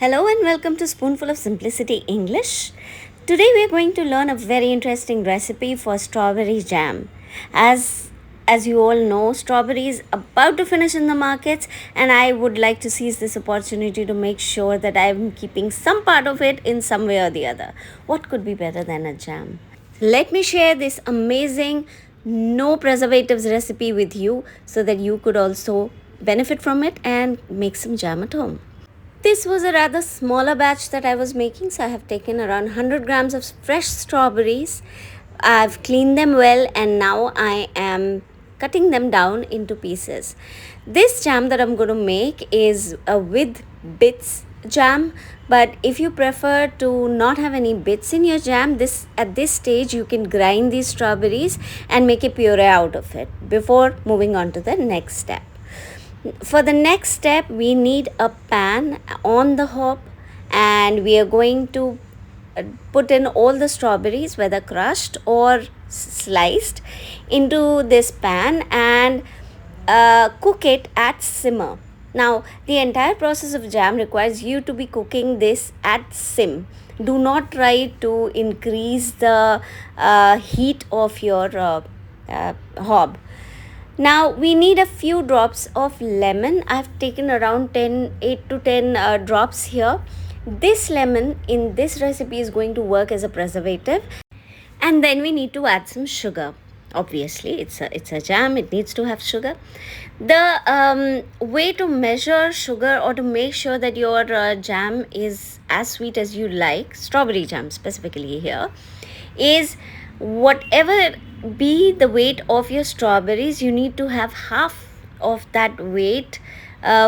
Hello and welcome to Spoonful of Simplicity English. Today we are going to learn a very interesting recipe for strawberry jam. As you all know, strawberry is about to finish in the markets, and I would like to seize this opportunity to make sure that I am keeping some part of it in some way or the other. What could be better than a jam? Let me share this amazing no preservatives recipe with you so that you could also benefit from it and make some jam at home. This was a rather smaller batch that I was making, so I have taken around 100 grams of fresh strawberries. I've cleaned them well, and now I am cutting them down into pieces. This jam that I'm going to make is a with bits jam, but if you prefer to not have any bits in your jam, at this stage you can grind these strawberries and make a puree out of it before moving on to the next step. For the next step, we need a pan on the hob, and we are going to put in all the strawberries, whether crushed or sliced, into this pan and cook it at simmer. Now, the entire process of jam requires you to be cooking this at sim. Do not try to increase the heat of your hob. Now we need a few drops of lemon. I've taken around 8 to 10 drops here. This lemon in this recipe is going to work as a preservative. And then we need to add some sugar. Obviously, it's a jam, it needs to have sugar. The way to measure sugar or to make sure that your jam is as sweet as you like, strawberry jam specifically here, is whatever be the weight of your strawberries, you need to have half of that weight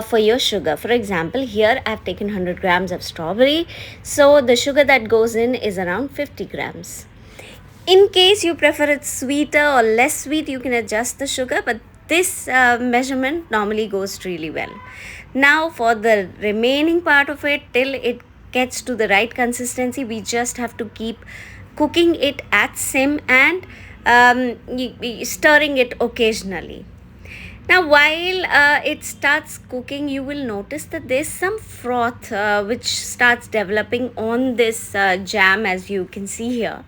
for your sugar. For example, here I've taken 100 grams of strawberry, so the sugar that goes in is around 50 grams. In case you prefer it sweeter or less sweet, you can adjust the sugar, but this measurement normally goes really well. Now for the remaining part of it, till it gets to the right consistency, we just have to keep cooking it at sim and stirring it occasionally. Now while it starts cooking, you will notice that there's some froth which starts developing on this jam, as you can see here.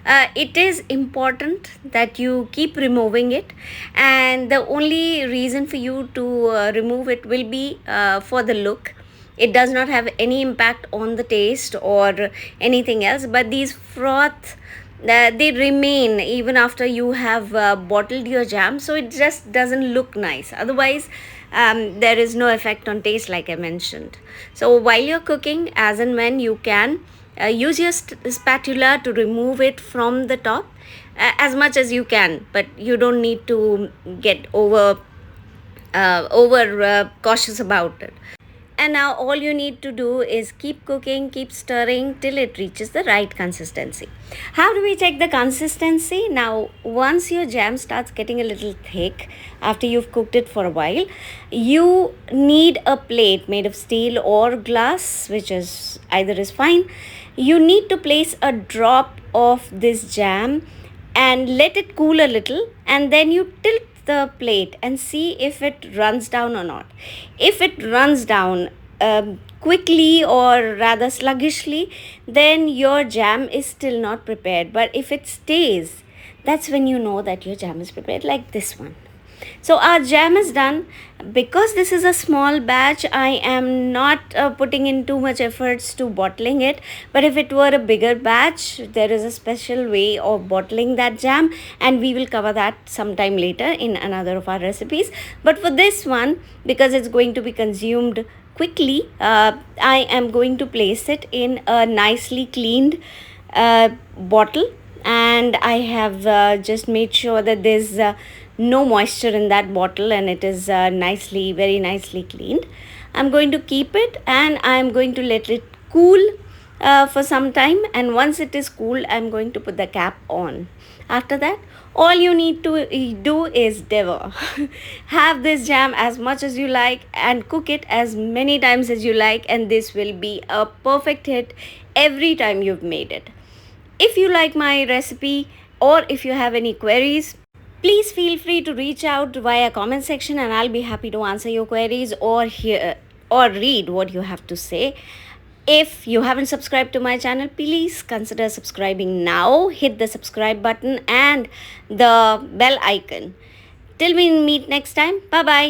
It is important that you keep removing it, and the only reason for you to remove it will be for the look. It does not have any impact on the taste or anything else, but these froth they remain even after you have bottled your jam, so it just doesn't look nice. Otherwise, there is no effect on taste, like I mentioned. So while you're cooking, as and when you can, use your spatula to remove it from the top as much as you can, but you don't need to get over cautious about it. And now all you need to do is keep cooking, keep stirring till it reaches the right consistency. How do we check the consistency? Now, once your jam starts getting a little thick after you've cooked it for a while, you need a plate made of steel or glass, which is either is fine. You need to place a drop of this jam and let it cool a little, and then you tilt the plate and see if it runs down or not. If it runs down quickly or rather sluggishly, then your jam is still not prepared. But if it stays, that's when you know that your jam is prepared, like this one. So our jam is done. Because this is a small batch, I am not putting in too much efforts to bottling it. But if it were a bigger batch, there is a special way of bottling that jam, and we will cover that sometime later in another of our recipes. But for this one, because it's going to be consumed quickly, I am going to place it in a nicely cleaned bottle, and I have just made sure that there's no moisture in that bottle, and it is very nicely cleaned. I'm going to keep it, and I'm going to let it cool for some time, and once it is cool, I'm going to put the cap on. After that, all you need to do is devour. Have this jam as much as you like and cook it as many times as you like, and this will be a perfect hit every time you've made it. If you like my recipe, or if you have any queries, please feel free to reach out via comment section, and I'll be happy to answer your queries or or read what you have to say. If you haven't subscribed to my channel, please consider subscribing now. Hit the subscribe button and the bell icon. Till we meet next time. Bye bye.